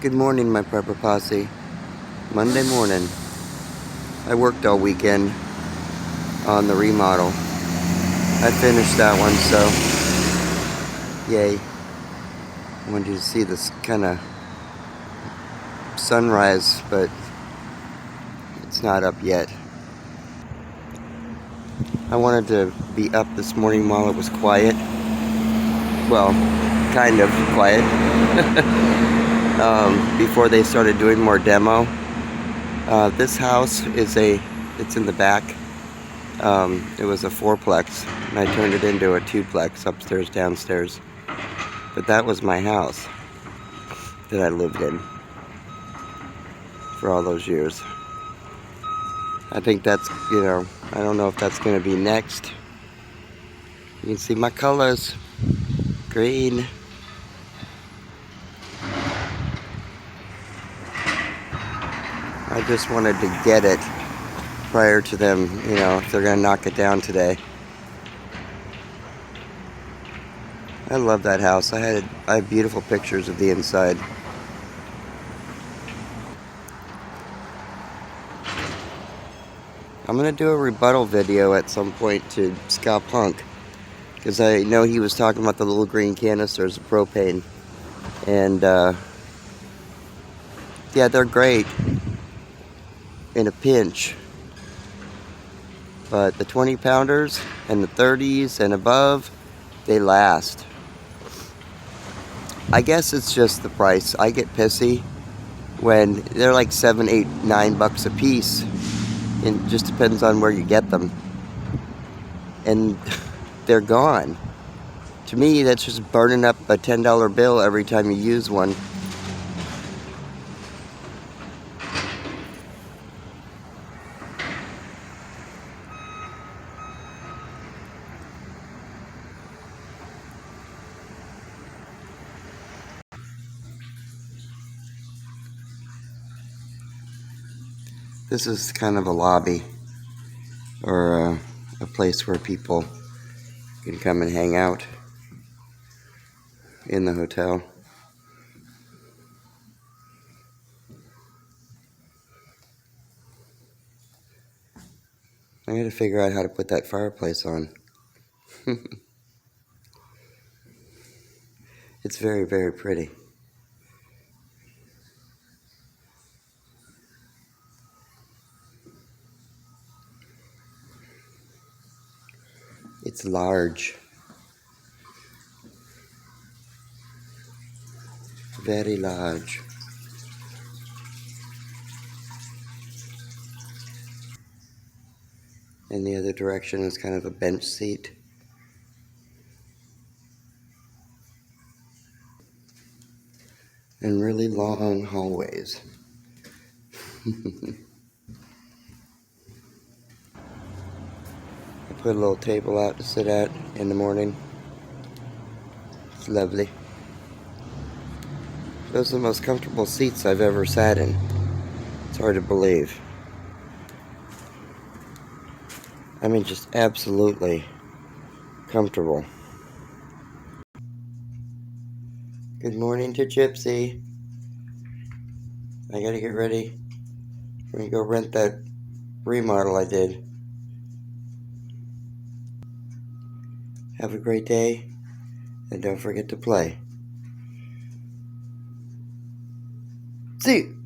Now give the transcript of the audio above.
Good morning, my prepper posse. Monday morning. I worked all weekend on the remodel. I finished that one, so yay. I wanted you to see this kind of sunrise, but it's not up yet. I wanted to be up this morning while it was quiet. Well, kind of quiet. Before they started doing more demo. This house is it's in the back. It was a fourplex, and I turned it into a twoplex, upstairs, downstairs. But that was my house that I lived in for all those years. I think that's, I don't know if that's going to be next. You can see my colors. Green. I just wanted to get it prior to them, if they're going to knock it down today. I love that house. I have beautiful pictures of the inside. I'm going to do a rebuttal video at some point to Scott Punk, because I know he was talking about the little green canisters of propane. And, yeah, they're great in a pinch. But the 20 pounders and the 30s and above, they last. I guess it's just the price. I get pissy when they're like $7, $8, $9 a piece. It just depends on where you get them. And they're gone. To me, that's just burning up a $10 bill every time you use one. This is kind of a lobby, or a place where people can come and hang out in the hotel. I gotta figure out how to put that fireplace on. It's very, very pretty. It's large. Very large. And the other direction is kind of a bench seat. And really long hallways. I put a little table out to sit at in the morning. It's lovely. Those are the most comfortable seats I've ever sat in. It's hard to believe. I mean, just absolutely comfortable. Good morning to Gypsy. I gotta get ready. We're gonna go rent that remodel I did. Have a great day, and don't forget to play. See you.